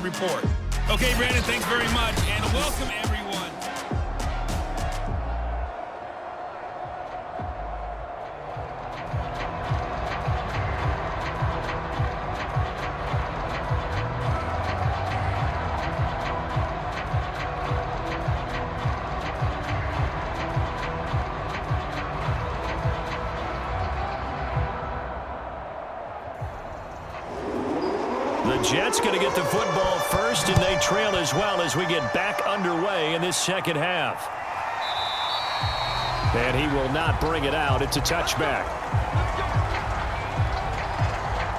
halftime report. Okay, Brandon, thanks very much, and welcome everyone. The Jets going to get the football first, and they trail as well as we get back underway in this second half. And he will not bring it out. It's a touchback.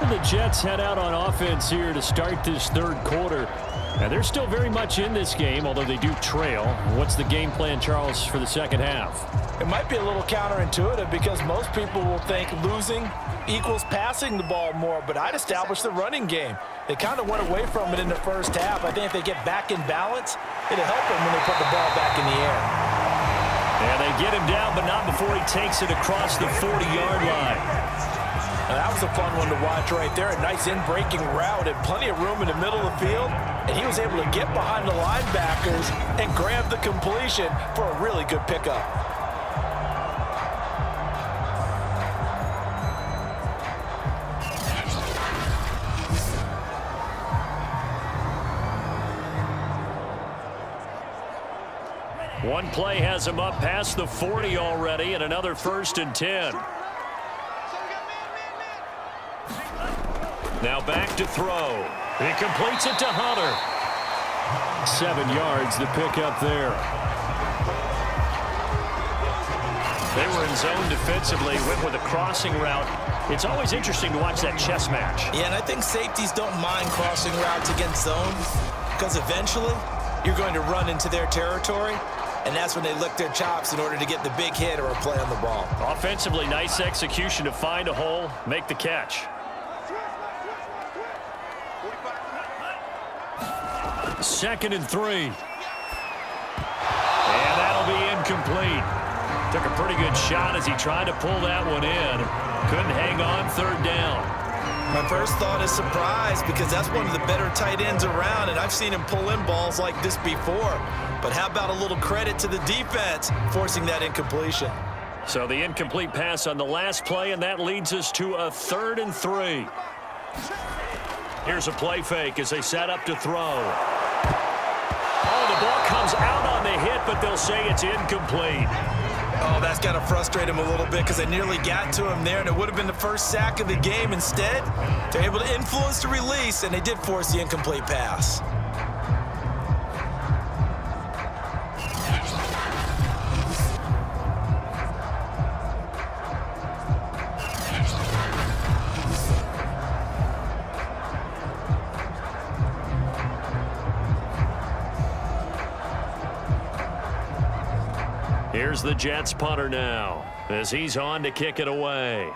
And the Jets head out on offense here to start this third quarter. And they're still very much in this game, although they do trail. What's the game plan, Charles, for the second half? It might be a little counterintuitive because most people will think losing equals passing the ball more, but I'd establish the running game. They kind of went away from it in the first half. I think if they get back in balance, it'll help them when they put the ball back in the air. And they get him down, but not before he takes it across the 40-yard line. And that was a fun one to watch right there. A nice in-breaking route and plenty of room in the middle of the field. And he was able to get behind the linebackers and grab the completion for a really good pickup. One play has him up past the 40 already, and another 1st and 10. Now back to throw. He completes it to Hunter. 7 yards the pickup there. They were in zone defensively, went with a crossing route. It's always interesting to watch that chess match. Yeah, and I think safeties don't mind crossing routes against zone because eventually you're going to run into their territory, and that's when they lick their chops in order to get the big hit or a play on the ball. Offensively, nice execution to find a hole, make the catch. 2nd and 3. And that'll be incomplete. Took a pretty good shot as he tried to pull that one in. Couldn't hang on 3rd down. My first thought is surprise because that's one of the better tight ends around, and I've seen him pull in balls like this before. But how about a little credit to the defense forcing that incompletion? So the incomplete pass on the last play, and that leads us to a 3rd and 3. Here's a play fake as they set up to throw. Oh, the ball comes out on the hit, but they'll say it's incomplete. Oh, that's got to frustrate him a little bit because they nearly got to him there, and it would have been the first sack of the game. Instead, they're able to influence the release, and they did force the incomplete pass. Here's the Jets punter now as he's on to kick it away.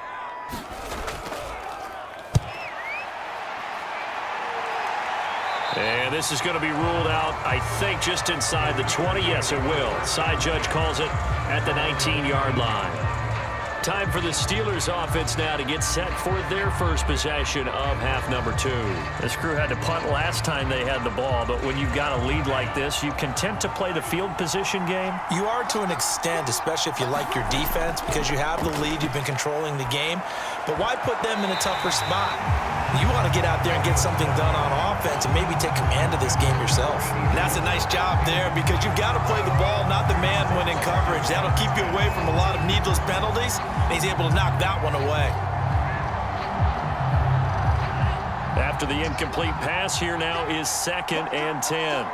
And this is going to be ruled out, I think, just inside the 20. Yes, it will. Side judge calls it at the 19-yard line. Time for the Steelers offense now to get set for their first possession of half number 2. This crew had to punt last time they had the ball, but when you've got a lead like this, you content to play the field position game? You are to an extent, especially if you like your defense, because you have the lead, you've been controlling the game. But why put them in a tougher spot? You want to get out there and get something done on offense and maybe take command of this game yourself. And that's a nice job there because you've got to play the ball, not the man when in coverage. That'll keep you away from a lot of needless penalties, and he's able to knock that one away. After the incomplete pass, here now is 2nd and 10.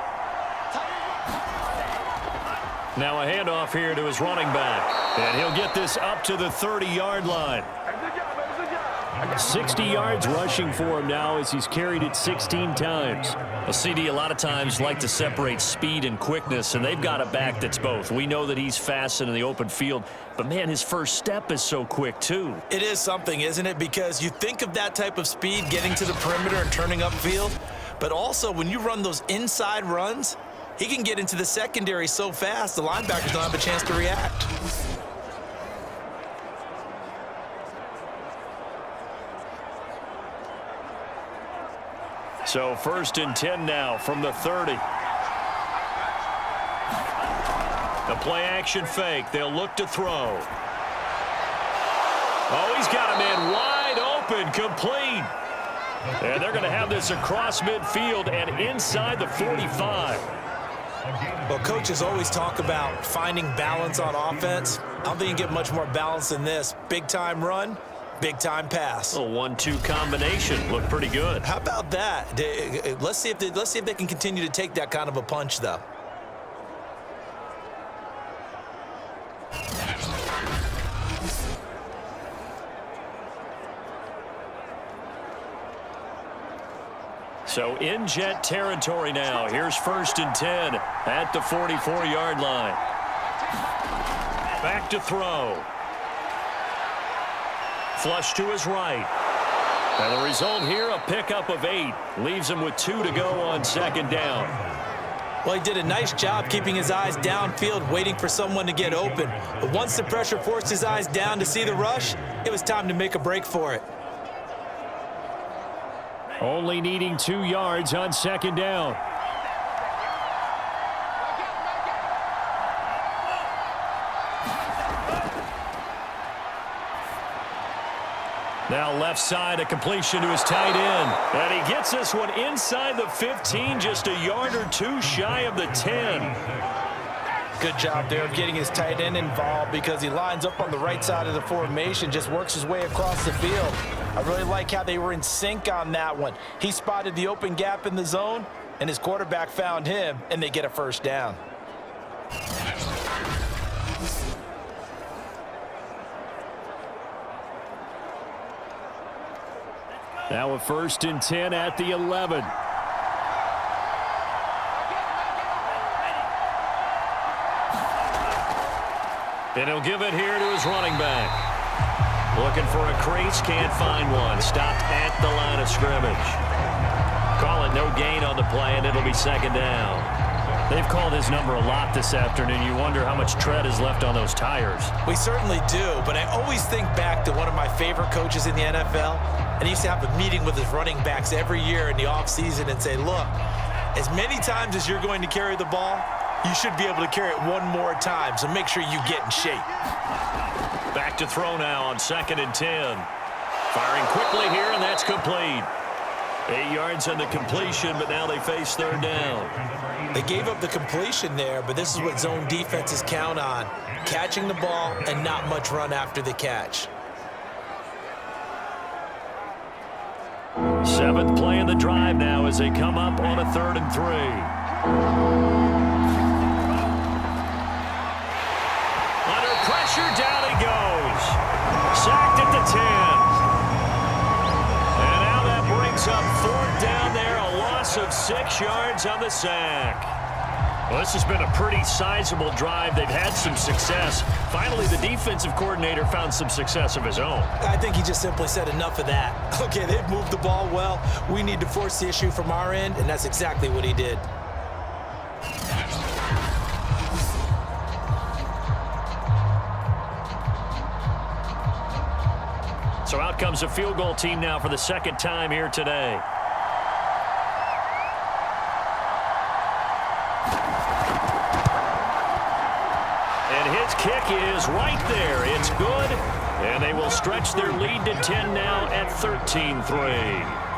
Now a handoff here to his running back, and he'll get this up to the 30-yard line. 60 yards rushing for him now as he's carried it 16 times. A CD a lot of times like to separate speed and quickness, and they've got a back that's both. We know that he's fast in the open field, but man, his first step is so quick too. It is something, isn't it? Because you think of that type of speed getting to the perimeter and turning upfield, but also when you run those inside runs, he can get into the secondary so fast the linebackers don't have a chance to react. So 1st and 10 now from the 30. The play action fake. They'll look to throw. Oh, he's got a man wide open, complete. And they're going to have this across midfield and inside the 45. Well, coaches always talk about finding balance on offense. I don't think you can get much more balance than this. Big-time run, big-time pass. A 1-2 combination. Looked pretty good. How about that? Let's see if they can continue to take that kind of a punch, though. So in Jet territory now. Here's 1st and 10 at the 44-yard line. Back to throw. Flush to his right. And the result here, a pickup of 8. Leaves him with 2 to go on 2nd down. Well, he did a nice job keeping his eyes downfield, waiting for someone to get open. But once the pressure forced his eyes down to see the rush, it was time to make a break for it. Only needing 2 yards on 2nd down. Now left side, a completion to his tight end. And he gets this one inside the 15, just a yard or 2 shy of the 10. Good job there of getting his tight end involved because he lines up on the right side of the formation, just works his way across the field. I really like how they were in sync on that one. He spotted the open gap in the zone, and his quarterback found him, and they get a 1st down. Now a 1st and 10 at the 11. And he'll give it here to his running back. Looking for a crease, can't find one. Stopped at the line of scrimmage. Call it no gain on the play, and it'll be 2nd down. They've called his number a lot this afternoon. You wonder how much tread is left on those tires. We certainly do, but I always think back to one of my favorite coaches in the NFL, and he used to have a meeting with his running backs every year in the offseason and say, look, as many times as you're going to carry the ball, you should be able to carry it one more time, so make sure you get in shape. Back to throw now on 2nd and 10. Firing quickly here, and that's complete. 8 yards on the completion, but now they face 3rd down. They gave up the completion there, but this is what zone defenses count on. Catching the ball and not much run after the catch. 7th play in the drive now as they come up on a 3rd and 3. Pressure, down he goes. Sacked at the 10. And now that brings up 4th down there, a loss of 6 yards on the sack. Well, this has been a pretty sizable drive. They've had some success. Finally, the defensive coordinator found some success of his own. I think he just simply said enough of that. Okay, they've moved the ball well. We need to force the issue from our end, and that's exactly what he did. So out comes a field goal team now for the 2nd time here today. And his kick is right there. It's good. And they will stretch their lead to 10 now at 13-3.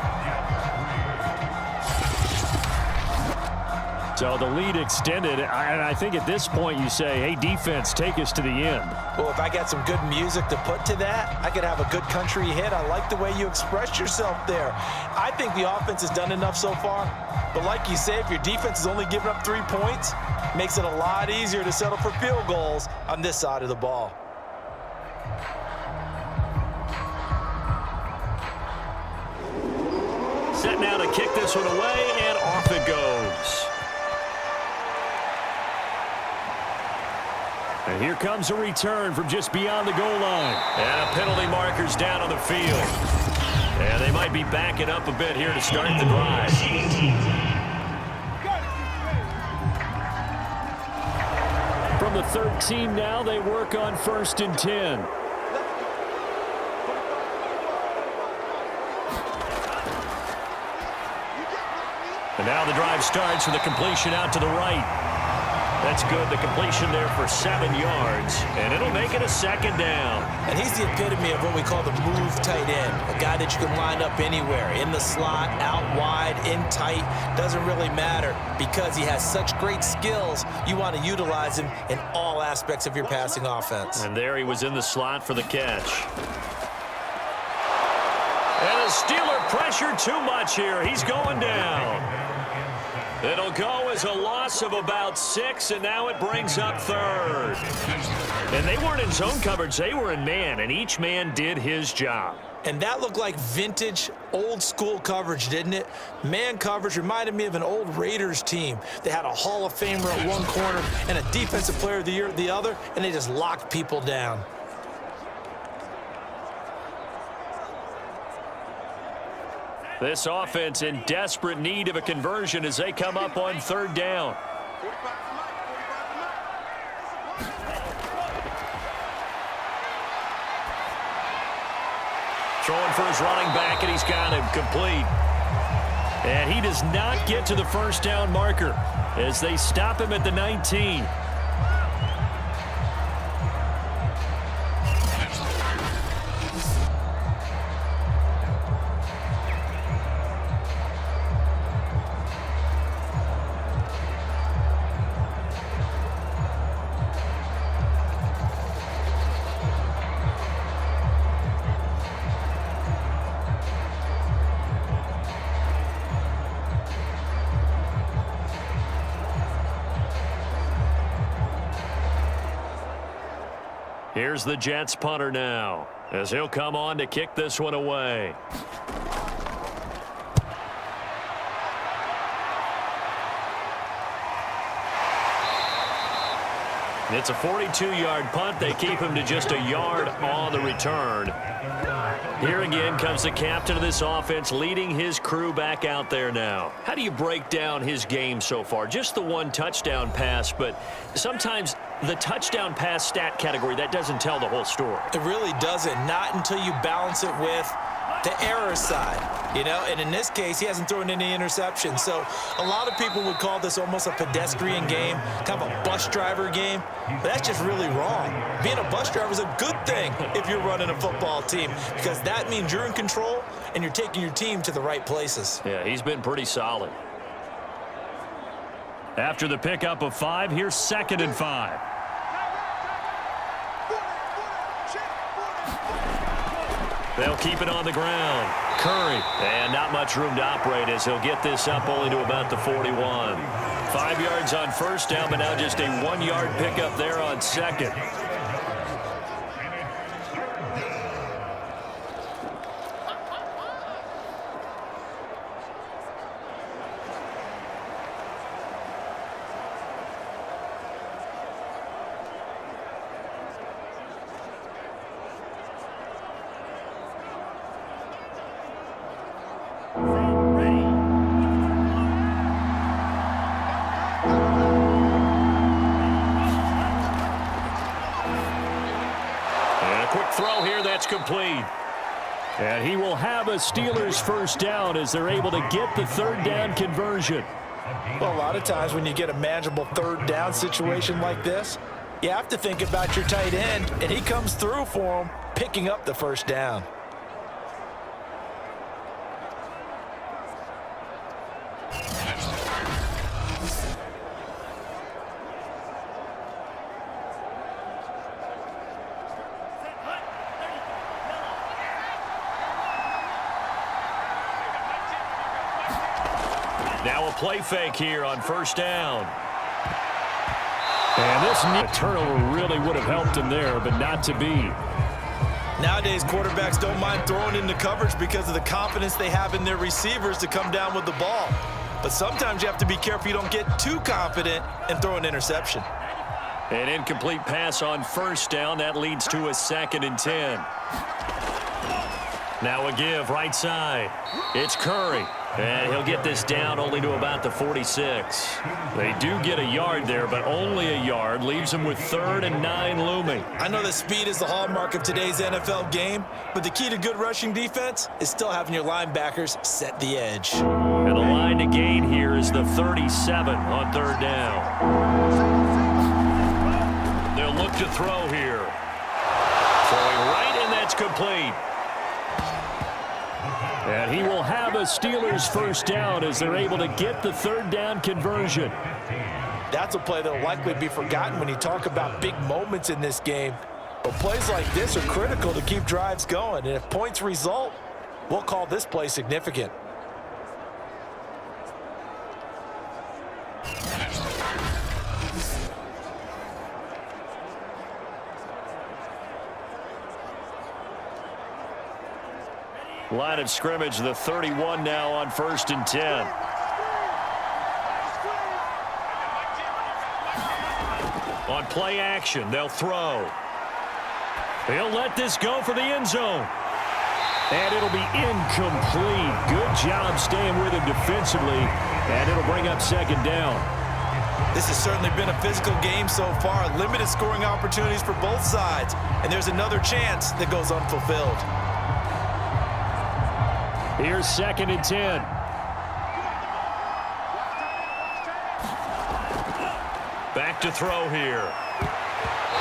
So the lead extended, and I think at this point you say, hey, defense, take us to the end. Well, if I got some good music to put to that, I could have a good country hit. I like the way you expressed yourself there. I think the offense has done enough so far. But like you say, if your defense is only giving up 3 points, it makes it a lot easier to settle for field goals on this side of the ball. Set now to kick this one away, and off it goes. And here comes a return from just beyond the goal line. And a penalty marker's down on the field. And they might be backing up a bit here to start the drive. From the 13 now, they work on 1st and 10. now the drive starts with a completion out to the right. That's good. The completion there for 7 yards, and it'll make it a second down. And he's the epitome of what we call the move tight end, a guy that you can line up anywhere, in the slot, out wide, in tight, doesn't really matter because he has such great skills. You want to utilize him in all aspects of your passing offense. And there he was in the slot for the catch. And the Steeler pressure too much here. He's going down. It'll go as a loss of about 6, and now it brings up third. And they weren't in zone coverage. They were in man, and each man did his job. And that looked like vintage, old-school coverage, didn't it? Man coverage reminded me of an old Raiders team. They had a Hall of Famer at one corner and a Defensive Player of the Year at the other, and they just locked people down. This offense in desperate need of a conversion as they come up on third down. Throwing for his running back, and he's got him complete. And he does not get to the first down marker as they stop him at the 19. Here's the Jets punter now, as he'll come on to kick this one away. It's a 42-yard punt. They keep him to just a yard on the return. Here again comes the captain of this offense, leading his crew back out there now. How do you break down his game so far? Just the one touchdown pass, but sometimes the touchdown pass stat category, that doesn't tell the whole story. It really doesn't, not until you balance it with the error side, you know, and in this case, he hasn't thrown any interceptions. So a lot of people would call this almost a pedestrian game, kind of a bus driver game, but that's just really wrong. Being a bus driver is a good thing if you're running a football team, because that means you're in control and you're taking your team to the right places. Yeah, he's been pretty solid. After the pickup of 5, here's 2nd and 5. They'll keep it on the ground. Curry. And not much room to operate as he'll get this up only to about the 41. 5 yards on first down, but now just a 1-yard pickup there on 2nd. Complete. And he will have a Steelers first down as they're able to get the third down conversion. Well, a lot of times when you get a manageable third down situation like this, you have to think about your tight end, and he comes through for him, picking up the first down. Now a play fake here on first down. And this turnover really would have helped him there, but not to be. Nowadays, quarterbacks don't mind throwing into coverage because of the confidence they have in their receivers to come down with the ball. But sometimes you have to be careful you don't get too confident and throw an interception. An incomplete pass on first down. That leads to a 2nd and 10. Now a give right side. It's Curry. And he'll get this down only to about the 46. They do get a yard there, but only a yard. Leaves them with 3rd and 9 looming. I know that speed is the hallmark of today's NFL game, but the key to good rushing defense is still having your linebackers set the edge. And the line to gain here is the 37 on third down. They'll look to throw here. Throwing right, and that's complete. And he will have a Steelers first down as they're able to get the third down conversion. That's a play that will likely be forgotten when you talk about big moments in this game. But plays like this are critical to keep drives going. And if points result, we'll call this play significant. Line of scrimmage, the 31 now on 1st and 10. On play action, they'll throw. They'll let this go for the end zone. And it'll be incomplete. Good job staying with him defensively. And it'll bring up second down. This has certainly been a physical game so far. Limited scoring opportunities for both sides. And there's another chance that goes unfulfilled. Here's 2nd and 10. Back to throw here.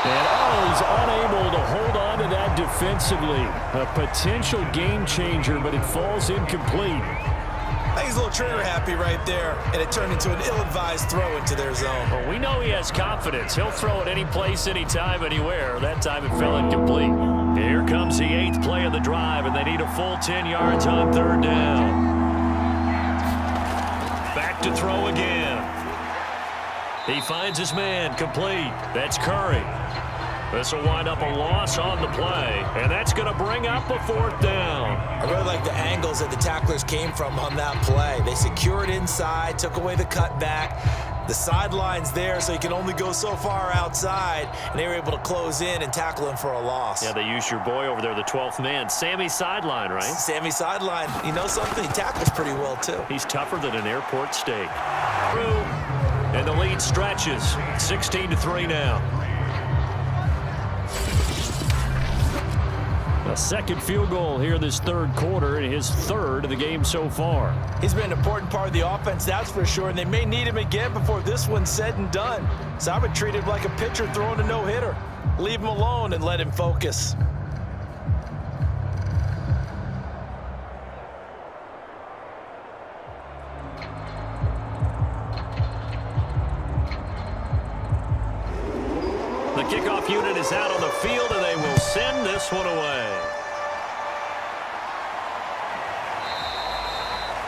And he's unable to hold on to that defensively. A potential game changer, but it falls incomplete. I think he's a little trigger happy right there, and it turned into an ill-advised throw into their zone. Well, we know he has confidence. He'll throw it any place, anytime, anywhere. That time it fell incomplete. Here comes the 8th play of the drive, and they need a full 10 yards on third down. Back to throw again. He finds his man, complete. That's Curry. This will wind up a loss on the play, and that's going to bring up a 4th down. I really like the angles that the tacklers came from on that play. They secured inside, took away the cutback. The sideline's there, so you can only go so far outside, and they were able to close in and tackle him for a loss. Yeah, they used your boy over there, the 12th man. Sammy Sideline, right? Sammy Sideline. You know something? He tackles pretty well, too. He's tougher than an airport steak. Through, and the lead stretches. 16-3 now. A second field goal here this third quarter, and his 3rd of the game so far. He's been an important part of the offense, that's for sure, and they may need him again before this one's said and done. So I would treat him like a pitcher throwing a no-hitter. Leave him alone and let him focus. The kickoff unit is out on the field, and they will send this one away.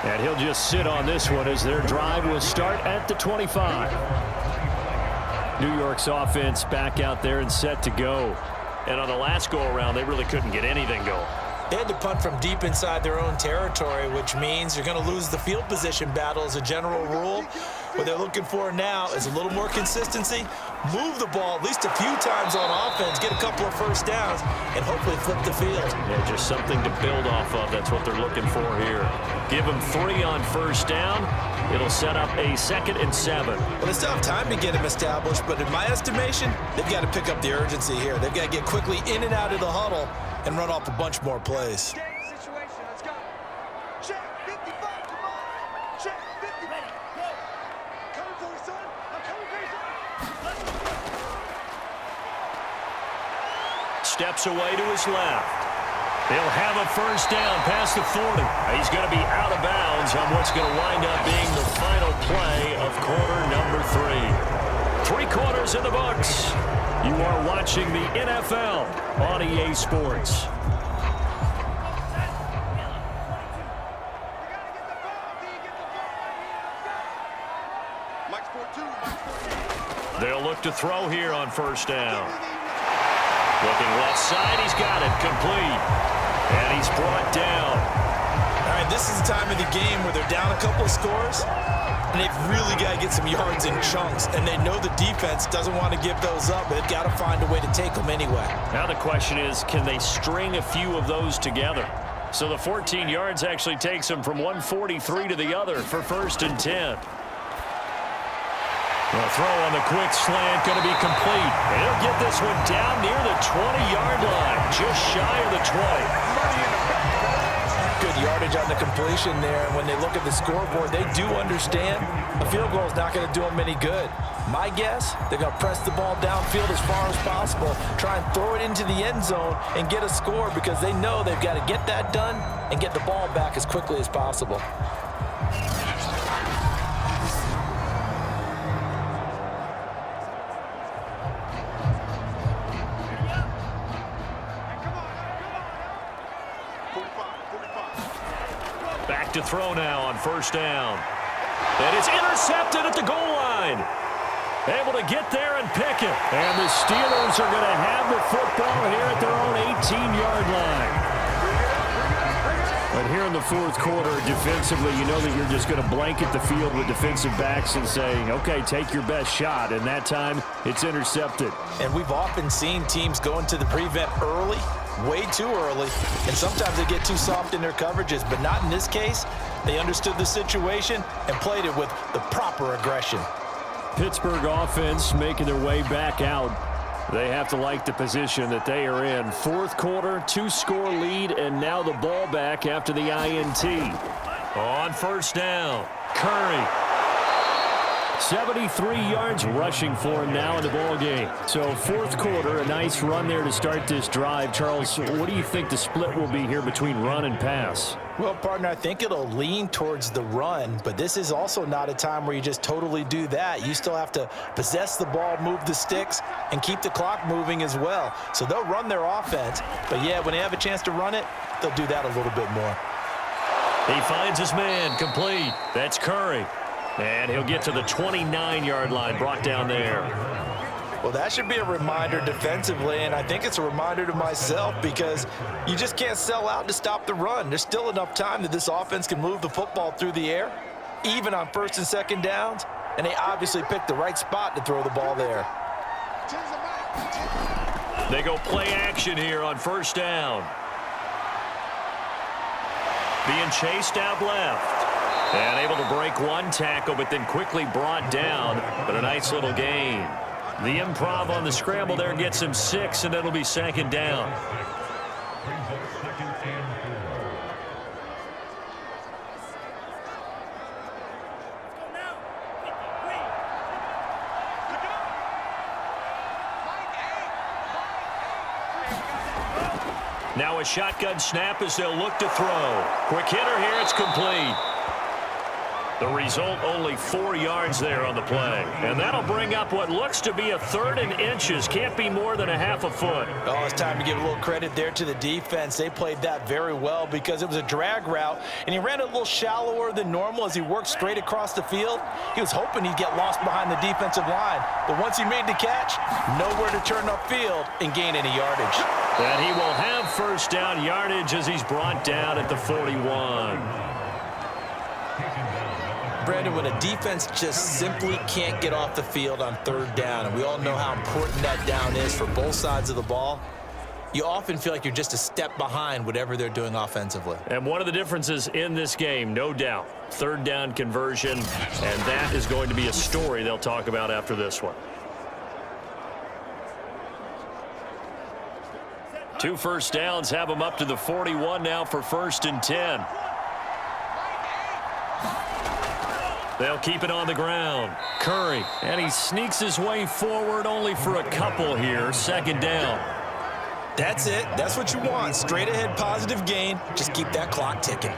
And he'll just sit on this one as their drive will start at the 25. New York's offense back out there and set to go. And on the last go-around, they really couldn't get anything going. They had to punt from deep inside their own territory, which means you're going to lose the field position battle as a general rule. What they're looking for now is a little more consistency, move the ball at least a few times on offense, get a couple of first downs, and hopefully flip the field. Yeah, just something to build off of. That's what they're looking for here. Give them 3 on first down. It'll set up a 2nd and 7. Well, they still have time to get him established, but in my estimation, they've got to pick up the urgency here. They've got to get quickly in and out of the huddle and run off a bunch more plays. Steps away to his left. They'll have a first down past the 40. He's going to be out of bounds on what's going to wind up being the final play of quarter number 3. 3 quarters in the books. You are watching the NFL on EA Sports. They'll look to throw here on first down. Looking left side, he's got it, complete. And he's brought down. All right, this is the time of the game where they're down a couple of scores, and they've really got to get some yards in chunks, and they know the defense doesn't want to give those up, but they've got to find a way to take them anyway. Now the question is, can they string a few of those together? So the 14 yards actually takes them from 143 to the other for 1st and 10. The throw on the quick slant going to be complete. And he'll get this one down near the 20-yard line, just shy of the 20. Good yardage on the completion there. And when they look at the scoreboard, they do understand a field goal is not going to do them any good. My guess, they're going to press the ball downfield as far as possible, try and throw it into the end zone and get a score because they know they've got to get that done and get the ball back as quickly as possible. Back to throw now on first down. And it's intercepted at the goal line. Able to get there and pick it. And the Steelers are going to have the football here at their own 18-yard line. But here in the fourth quarter, defensively, you know that you're just going to blanket the field with defensive backs and say, okay, take your best shot. And that time, it's intercepted. And we've often seen teams go into the prevent early, way too early, and sometimes they get too soft in their coverages, but not in this case. They understood the situation and played it with the proper aggression. Pittsburgh offense making their way back out. They have to like the position that they are in. Fourth quarter, 2-score lead, and now the ball back after the INT. On first down, Curry. 73 yards rushing for him now in the ball game. So fourth quarter, a nice run there to start this drive. Charles, what do you think the split will be here between run and pass? Well, partner, I think it'll lean towards the run, but this is also not a time where you just totally do that. You still have to possess the ball, move the sticks, and keep the clock moving as well. So they'll run their offense, but yeah, when they have a chance to run it, they'll do that a little bit more. He finds his man, complete. That's Curry. And he'll get to the 29-yard line, brought down there. Well, that should be a reminder defensively, and I think it's a reminder to myself because you just can't sell out to stop the run. There's still enough time that this offense can move the football through the air, even on first and second downs, and they obviously picked the right spot to throw the ball there. They go play action here on first down. Being chased out left. And able to break one tackle, but then quickly brought down. But a nice little gain. The improv on the scramble there gets him 6, and it'll be second down. Now a shotgun snap as they'll look to throw. Quick hitter here, it's complete. The result, only 4 yards there on the play. And that'll bring up what looks to be a 3rd and inches. Can't be more than a half a foot. Oh, it's time to give a little credit there to the defense. They played that very well because it was a drag route, and he ran it a little shallower than normal as he worked straight across the field. He was hoping he'd get lost behind the defensive line. But once he made the catch, nowhere to turn upfield and gain any yardage. And he will have first down yardage as he's brought down at the 41. Brandon, when a defense just simply can't get off the field on third down, and we all know how important that down is for both sides of the ball, you often feel like you're just a step behind whatever they're doing offensively. And one of the differences in this game, no doubt, third down conversion, and that is going to be a story they'll talk about after this one. 2 first downs have them up to the 41 now for 1st and 10. They'll keep it on the ground. Curry, and he sneaks his way forward only for a couple here. 2nd down. That's it. That's what you want. Straight ahead positive gain. Just keep that clock ticking.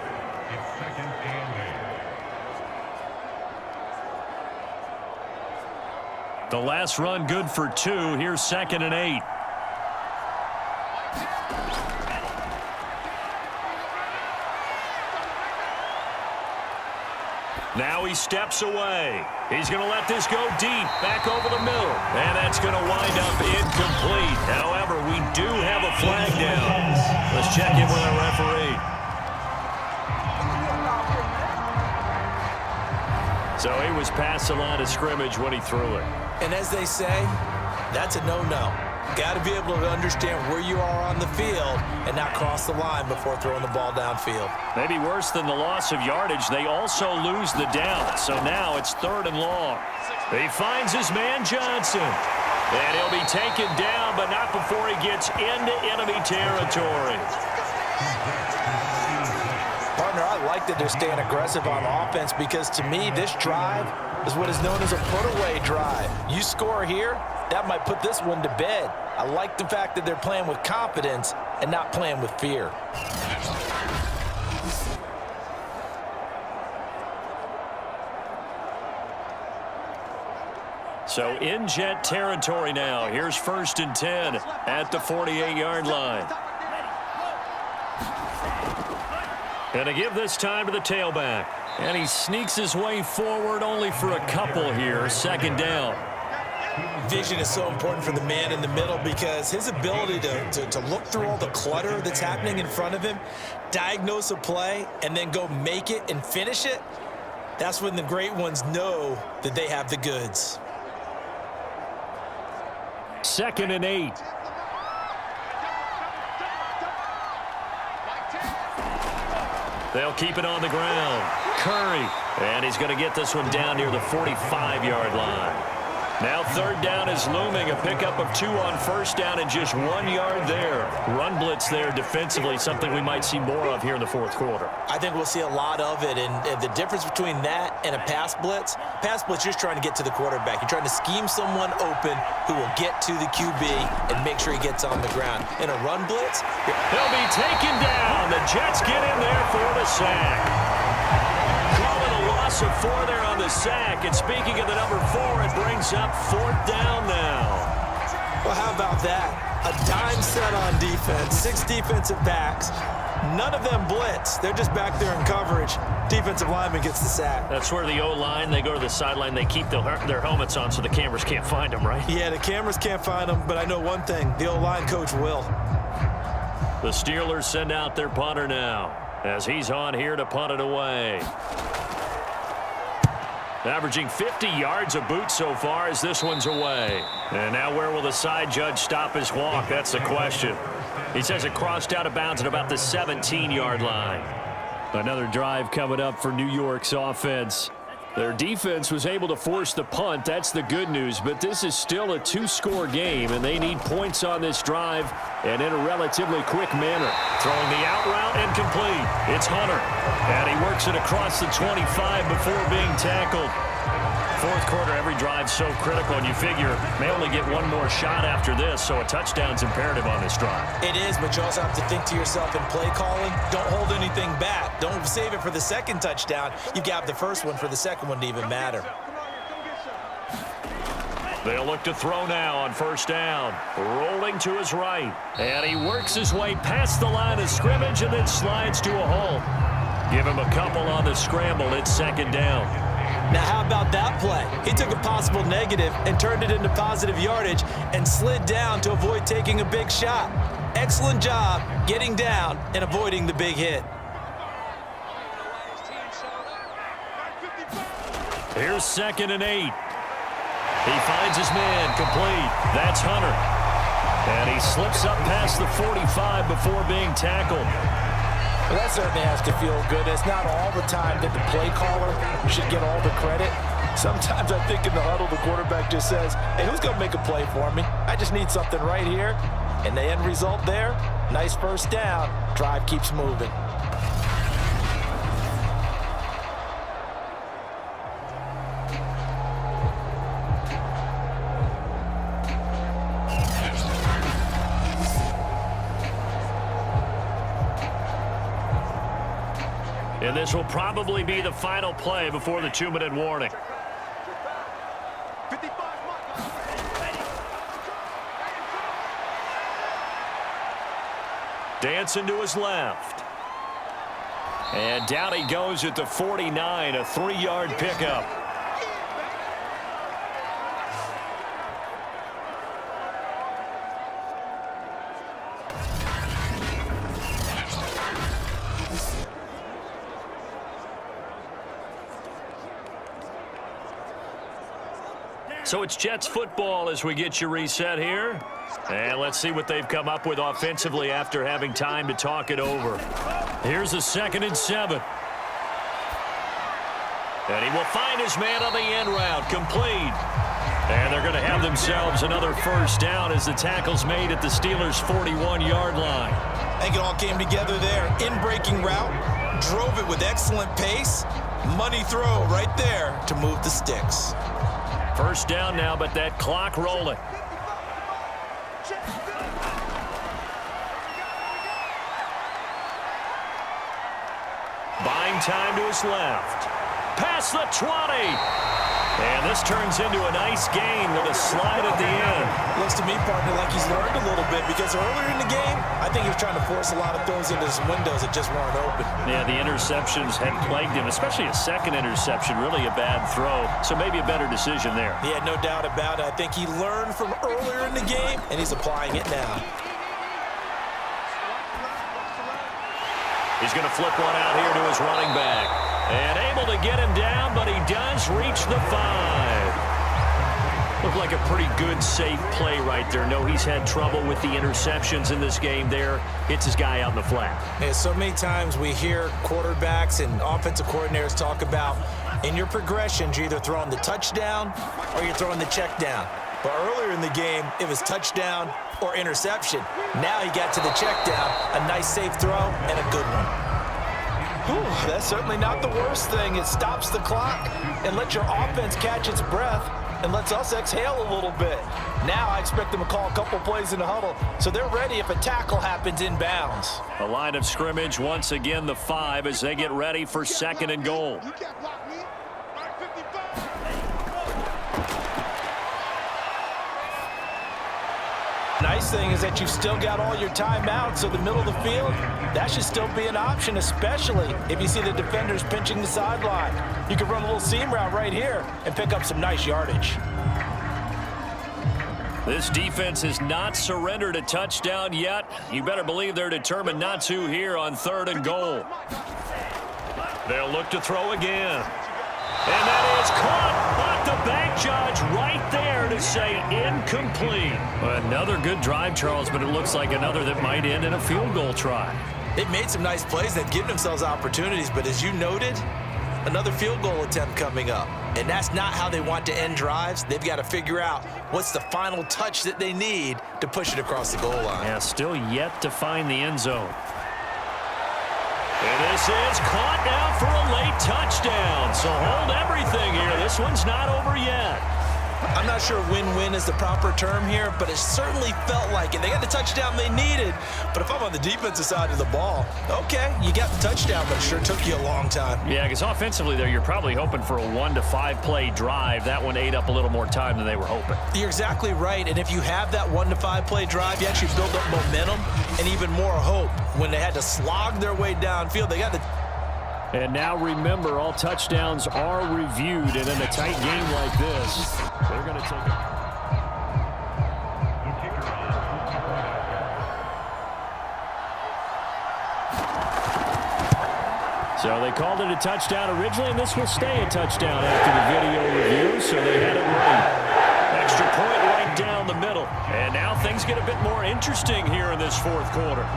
The last run good for 2. Here's 2nd and 8. Now he steps away. He's going to let this go deep, back over the middle. And that's going to wind up incomplete. However, we do have a flag down. Let's check in with our referee. So he was past the line of scrimmage when he threw it. And as they say, that's a no-no. Got to be able to understand where you are on the field and not cross the line before throwing the ball downfield. Maybe worse than the loss of yardage, they also lose the down. So now it's 3rd and long. He finds his man Johnson. And he'll be taken down, but not before he gets into enemy territory. like that they're staying aggressive on offense because, to me, this drive is what is known as a put-away drive. You score here, that might put this one to bed. I like the fact that they're playing with confidence and not playing with fear. So in Jet territory now. Here's 1st and 10 at the 48-yard line. And to give this time to the tailback. And he sneaks his way forward only for a couple here. 2nd down. Vision is so important for the man in the middle because his ability to look through all the clutter that's happening in front of him, diagnose a play, and then go make it and finish it, that's when the great ones know that they have the goods. 2nd and 8. They'll keep it on the ground. Curry. And he's going to get this one down near the 45-yard line. Now 3rd down is looming. A pickup of 2 on 1st down and just 1 yard there. Run blitz there defensively, something we might see more of here in the 4th quarter. I think we'll see a lot of it, and the difference between that and a pass blitz you're just trying to get to the quarterback. You're trying to scheme someone open who will get to the QB and make sure he gets on the ground. In a run blitz, he'll be taken down. The Jets get in there for the sack. Loss of 4 there on the sack. And speaking of the number 4, it brings up 4th down now. Well, how about that? A dime set on defense, 6 defensive backs. None of them blitz. They're just back there in coverage. Defensive lineman gets the sack. That's where the O-line, they go to the sideline, they keep their helmets on so the cameras can't find them, right? Yeah, the cameras can't find them, but I know one thing. The O-line coach will. The Steelers send out their punter now as he's on here to punt it away. Averaging 50 yards a boot so far as this one's away. And now where will the side judge stop his walk? That's the question. He says it crossed out of bounds at about the 17-yard line. Another drive coming up for New York's offense. Their defense was able to force the punt. That's the good news. But this is still a 2-score game, and they need points on this drive and in a relatively quick manner. Throwing the out route and complete. It's Hunter. And he works it across the 25 before being tackled. 4th quarter, every drive so critical, and you figure may only get one more shot after this, so a touchdown's imperative on this drive. It is, but you also have to think to yourself in play calling, don't hold anything back. Don't save it for the 2nd touchdown. You've got the 1st one for the 2nd one to even matter. They'll look to throw now on 1st down. Rolling to his right. And he works his way past the line of scrimmage and then slides to a hole. Give him a couple on the scramble. It's 2nd down. Now, how about that play? He took a possible negative and turned it into positive yardage and slid down to avoid taking a big shot. Excellent job getting down and avoiding the big hit. Here's 2nd and 8. He finds his man complete. That's Hunter. And he slips up past the 45 before being tackled. Well, that certainly has to feel good. It's not all the time that the play caller should get all the credit. Sometimes I think in the huddle, the quarterback just says, hey, who's going to make a play for me? I just need something right here. And the end result there, nice 1st down. Drive keeps moving. And this will probably be the final play before the 2-minute warning. Dancing to his left. And down he goes at the 49, a 3-yard pickup. So it's Jets football as we get you reset here. And let's see what they've come up with offensively after having time to talk it over. Here's a 2nd and 7. And he will find his man on the end route, complete. And they're going to have themselves another 1st down as the tackle's made at the Steelers' 41-yard line. I think it all came together there. In-breaking route, drove it with excellent pace. Money throw right there to move the sticks. First down now, but that clock rolling. Buying time to his left. Past the 20. And this turns into a nice gain with a slide at the end. Looks to me, partner, like he's learned a little bit because earlier in the game, I think he was trying to force a lot of throws into some windows that just weren't open. Yeah, the interceptions had plagued him, especially a second interception, really a bad throw. So maybe a better decision there. Yeah, no doubt about it. I think he learned from earlier in the game, and he's applying it now. He's going to flip one out here to his running back. And able to get him down, but he does reach the 5. Looked like a pretty good, safe play right there. No, he's had trouble with the interceptions in this game there. Hits his guy out in the flat. Yeah, so many times we hear quarterbacks and offensive coordinators talk about in your progressions, you're either throwing the touchdown or you're throwing the check down. But earlier in the game, it was touchdown or interception. Now he got to the check down, a nice safe throw, and a good one. Whew, that's certainly not the worst thing. It stops the clock and lets your offense catch its breath and lets us exhale a little bit. Now I expect them to call a couple plays in the huddle, so they're ready if a tackle happens inbounds. The line of scrimmage, once again, the 5 as they get ready for 2nd and goal. Nice thing is that you've still got all your timeouts, so the middle of the field, that should still be an option, especially if you see the defenders pinching the sideline. You can run a little seam route right here and pick up some nice yardage. This defense has not surrendered a touchdown yet. You better believe they're determined not to here on 3rd and goal. They'll look to throw again. And that is caught, but the bank judge right there to say incomplete. Another good drive, Charles, but it looks like another that might end in a field goal try. They've made some nice plays. They've given themselves opportunities, but as you noted, another field goal attempt coming up. And that's not how they want to end drives. They've got to figure out what's the final touch that they need to push it across the goal line. Yeah, still yet to find the end zone. And this is caught now for a late touchdown. So hold everything here. This one's not over yet. I'm not sure win-win is the proper term here, but it certainly felt like it. They got the touchdown they needed, but if I'm on the defensive side of the ball, okay, you got the touchdown, but it sure took you a long time. Yeah, because offensively there, you're probably hoping for a 1 to 5 play drive. That one ate up a little more time than they were hoping. You're exactly right, and if you have that 1 to 5 play drive, you actually build up momentum and even more hope. When they had to slog their way downfield, they got the... And now remember, all touchdowns are reviewed, and in a tight game like this, they're going to take it. So they called it a touchdown originally, and this will stay a touchdown after the video review, so they had it right. Extra point right down the middle. And now things get a bit more interesting here in this 4th quarter.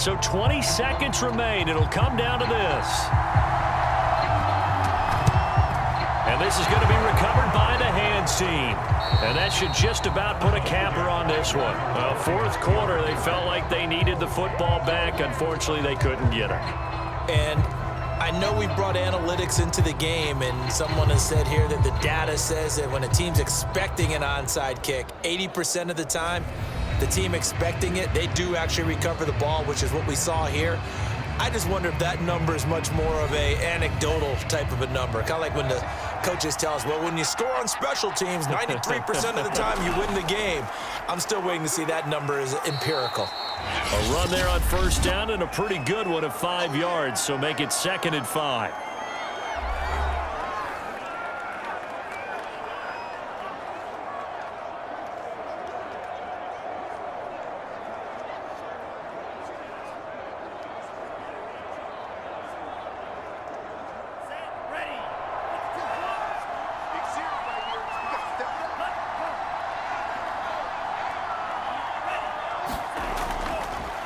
So 20 seconds remain. It'll come down to this. And this is going to be recovered by the hands team. And that should just about put a capper on this one. 4th quarter, they felt like they needed the football back. Unfortunately, they couldn't get it. And I know we brought analytics into the game, and someone has said here that the data says that when a team's expecting an onside kick, 80% of the time, the team expecting it, they do actually recover the ball, which is what we saw here. I just wonder if that number is much more of a anecdotal type of a number. Kind of like when the coaches tell us, well, when you score on special teams, 93% of the time you win the game. I'm still waiting to see that number is empirical. A run there on 1st down and a pretty good one of 5 yards, so make it 2nd and 5.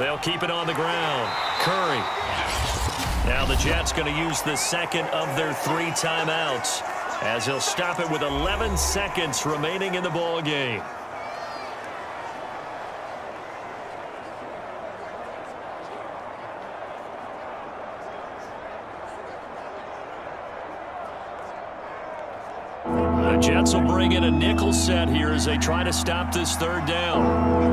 They'll keep it on the ground. Curry. Now the Jets going to use the second of their 3 timeouts as he'll stop it with 11 seconds remaining in the ball game. The Jets will bring in a nickel set here as they try to stop this third down.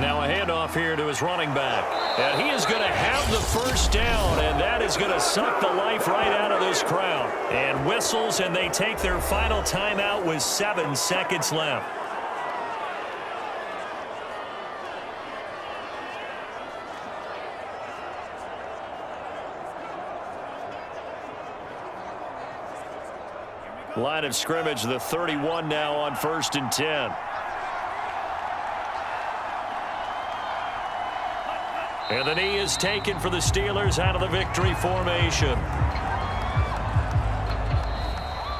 Now a handoff here to his running back. And he is going to have the first down, and that is going to suck the life right out of this crowd. And whistles, and they take their final timeout with 7 seconds left. Line of scrimmage, the 31 now on 1st and 10. And the knee is taken for the Steelers out of the victory formation.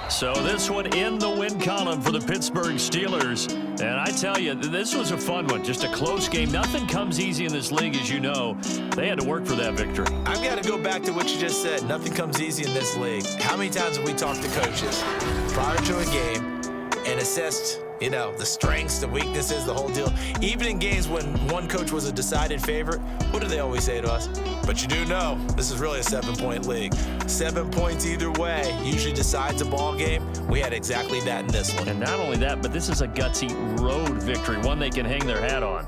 So this one in the win column for the Pittsburgh Steelers. And I tell you, this was a fun one. Just a close game. Nothing comes easy in this league, as you know. They had to work for that victory. I've got to go back to what you just said. Nothing comes easy in this league. How many times have we talked to coaches prior to a game and assessed, you know, the strengths, the weaknesses, the whole deal? Even in games when one coach was a decided favorite, what do they always say to us? But you do know this is really a 7-point league. 7 points either way usually decides a ball game. We had exactly that in this one. And not only that, but this is a gutsy road victory, one they can hang their hat on.